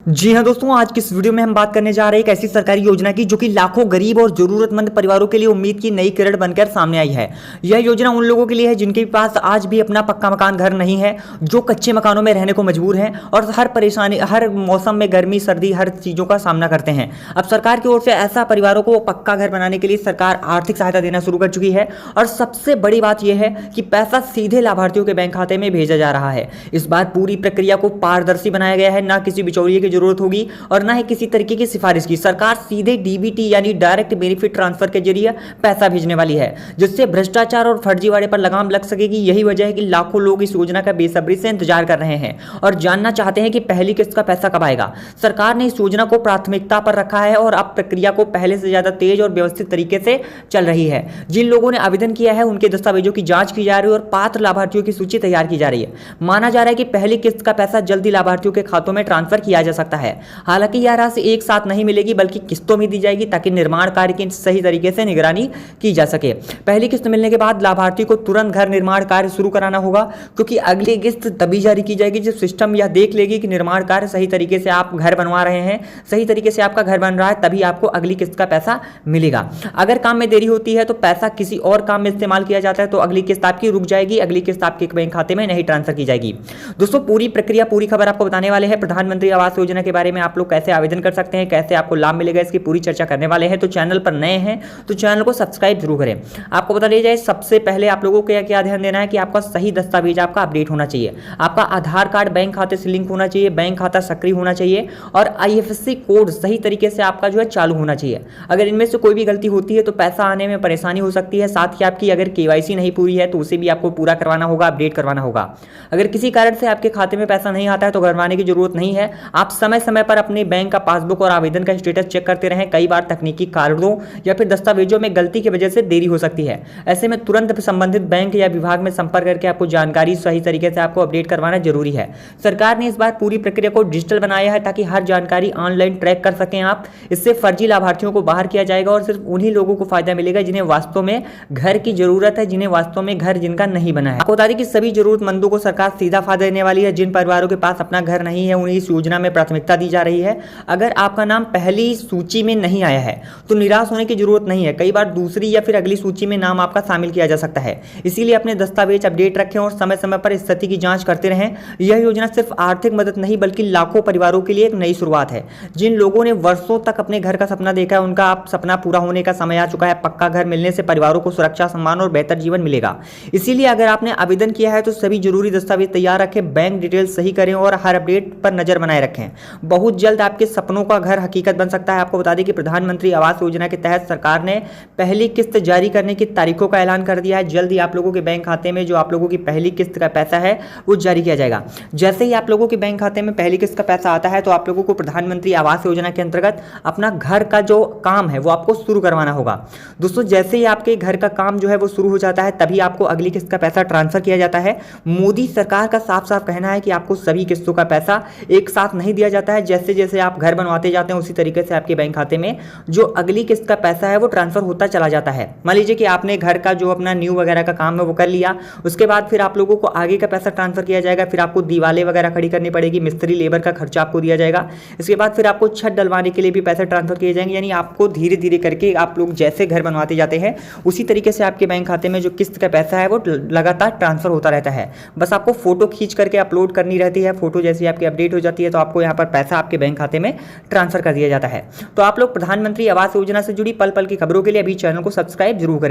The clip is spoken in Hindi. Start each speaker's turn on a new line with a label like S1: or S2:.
S1: जी हाँ दोस्तों, आज की इस वीडियो में हम बात करने जा रहे हैं एक ऐसी सरकारी योजना की जो कि लाखों गरीब और जरूरतमंद परिवारों के लिए उम्मीद की नई किरण बनकर सामने आई है। यह योजना उन लोगों के लिए है जिनके पास आज भी अपना पक्का मकान घर नहीं है, जो कच्चे मकानों में रहने को मजबूर हैं और हर परेशानी हर मौसम में गर्मी सर्दी हर चीज़ों का सामना करते हैं। अब सरकार की ओर से ऐसा परिवारों को पक्का घर बनाने के लिए सरकार आर्थिक सहायता देना शुरू कर चुकी है और सबसे बड़ी बात यह है कि पैसा सीधे लाभार्थियों के बैंक खाते में भेजा जा रहा है। इस बार पूरी प्रक्रिया को पारदर्शी बनाया गया है, ना किसी बिचौलिए की जरूरत होगी और ना ही किसी तरीके की सिफारिश की। सरकार सीधे डीबीटी यानी डायरेक्ट बेनिफिट ट्रांसफर के जरिए पैसा भेजने वाली है, जिससे भ्रष्टाचार और फर्जीवाड़े पर लगाम लग सकेगी। यही वजह है कि लाखों लोग इस योजना का बेसब्री से इंतजार कर रहे हैं और जानना चाहते हैं कि पहली किस्त का पैसा कब आएगा। सरकार ने इस योजना को प्राथमिकता पर रखा है और अब प्रक्रिया को पहले से ज्यादा तेज और व्यवस्थित तरीके से चल रही है। जिन लोगों ने आवेदन किया है उनके दस्तावेजों की जांच की जा रही है और पात्र लाभार्थियों की सूची तैयार की जा रही है। माना जा रहा है कि पहली किस्त का पैसा जल्दी लाभार्थियों के खातों में ट्रांसफर किया जा सकता है। हालांकि यह राशि एक साथ नहीं मिलेगी बल्कि किस्तों में दी जाएगी ताकि निर्माण कार्य की सही तरीके से निगरानी की जा सके। पहली किस्त मिलने के बाद लाभार्थी को तुरंत घर निर्माण कार्य शुरू कराना होगा, क्योंकि अगली किस्त तभी जारी की जाएगी जब सिस्टम यह देख लेगी कि निर्माण कार्य सही तरीके से आप घर बनवा रहे हैं, सही तरीके से आपका घर बन रहा है, तभी आपको अगली किस्त का पैसा मिलेगा। अगर काम में देरी होती है तो पैसा किसी और काम में इस्तेमाल किया जाता है तो अगली किस्त आपकी रुक जाएगी, अगली किस्त आपके बैंक खाते में नहीं ट्रांसफर की जाएगी। दोस्तों, पूरी प्रक्रिया पूरी खबर आपको बताने वाले हैं। प्रधानमंत्री आवास योजना के बारे में आप लोग कैसे आवेदन कर सकते हैं, कैसे आपको लाभ मिलेगा, इसकी पूरी चर्चा करने वाले हैं। तो चैनल पर नए हैं तो चैनल को सब्सक्राइब जरूर करें। आपको बता दिया जाए, सबसे पहले आप लोगों को क्या ध्यान देना है कि आपका सही दस्तावेज आपका अपडेट होना चाहिए। आपका आधार कार्ड बैंक खाते से लिंक होना चाहिए, बैंक खाता सक्रिय होना चाहिए और आईएफएससी कोड सही तरीके से आपका जो है चालू होना चाहिए। अगर इनमें से कोई भी गलती होती है तो पैसा आने में परेशानी हो सकती है। साथ ही आपकी अगर केवाईसी नहीं पूरी है तो उसे भी आपको पूरा करवाना होगा, अपडेट करवाना होगा। अगर किसी कारण से आपके खाते में पैसा नहीं आता है तो घबराने की जरूरत नहीं है। आप समय समय पर अपने बैंक का पासबुक और आवेदन का स्टेटस चेक करते रहें। कई बार तकनीकी कारणों या फिर दस्तावेजों में गलती की वजह से देरी हो सकती है। ऐसे में तुरंत संबंधित बैंक या विभाग में संपर्क करके आपको जानकारी सही तरीके से आपको अपडेट करवाना जरूरी है। सरकार ने इस बार पूरी प्रक्रिया को डिजिटल बनाया है ताकि हर जानकारी ऑनलाइन ट्रैक कर सकें आप। इससे फर्जी लाभार्थियों को बाहर किया जाएगा और सिर्फ उन्हीं लोगों को फायदा मिलेगा जिन्हें वास्तव में घर की जरूरत है, जिन्हें वास्तव में घर जिनका नहीं बना है। आपको बता दें कि सभी जरूरतमंदों को सरकार सीधा फायदा देने वाली है। जिन परिवारों के पास अपना घर नहीं है उन्हें इस योजना में प्राथमिकता दी जा रही है। अगर आपका नाम पहली सूची में नहीं आया है तो निराश होने की जरूरत नहीं है। कई बार दूसरी या फिर अगली सूची में नाम आपका शामिल किया जा सकता है। इसीलिए अपने दस्तावेज अपडेट रखें और समय समय पर स्थिति की जांच करते रहें। यह योजना सिर्फ आर्थिक मदद नहीं बल्कि लाखों परिवारों के लिए एक नई शुरुआत है। जिन लोगों ने वर्षों तक अपने घर का सपना देखा है उनका अब सपना पूरा होने का समय आ चुका है। पक्का घर मिलने से परिवारों को सुरक्षा, सम्मान और बेहतर जीवन मिलेगा। इसीलिए अगर आपने आवेदन किया है तो सभी जरूरी दस्तावेज तैयार रखें, बैंक डिटेल सही करें और हर अपडेट पर नजर बनाए रखें। बहुत जल्द आपके सपनों का घर हकीकत बन सकता है। आपको बता दें कि प्रधानमंत्री आवास योजना के तहत सरकार ने पहली किस्त जारी करने की तारीखों का ऐलान कर दिया है। जल्द ही आप लोगों के बैंक खाते में जो आप लोगों की पहली किस्त का पैसा है वो जारी किया जाएगा। जैसे ही आप लोगों के बैंक खाते में पहली किस्त का पैसा आता है तो आप लोगों को प्रधानमंत्री आवास योजना के अंतर्गत अपना घर का जो काम है वो आपको शुरू करवाना होगा। दोस्तों, जैसे ही आपके घर का काम जो है वो शुरू हो जाता है तभी आपको अगली किस्त का पैसा ट्रांसफर किया जाता है। मोदी सरकार का साफ साफ कहना है कि आपको सभी किस्तों का पैसा एक साथ नहीं दिया जाता है। जैसे जैसे आप घर बनवाते जाते हैं उसी तरीके से आपके बैंक खाते में जो अगली किस्त का पैसा है वो ट्रांसफर होता चला जाता है। मान लीजिए कि आपने घर का जो अपना न्यू वगैरह का काम है वो कर लिया, उसके बाद फिर आप लोगों को आगे का पैसा ट्रांसफर किया जाएगा। फिर आपको दीवारें वगैरह खड़ी करनी पड़ेगी, मिस्त्री लेबर का खर्चा आपको दिया जाएगा। इसके बाद फिर आपको छत डलवाने के लिए भी पैसे ट्रांसफर किए जाएंगे। यानी आपको धीरे धीरे करके आप लोग जैसे घर बनवाते जाते हैं उसी तरीके से आपके बैंक खाते में जो किस्त का पैसा है वो लगातार ट्रांसफर होता रहता है। बस आपको फोटो खींच करके अपलोड करनी रहती है। फोटो जैसी आपकी अपडेट हो जाती है तो आपको यहाँ पर पैसा आपके बैंक खाते में ट्रांसफर कर दिया जाता है। तो आप लोग प्रधानमंत्री आवास योजना से जुड़ी पल पल की खबरों के लिए अभी चैनल को सब्सक्राइब जरूर करें।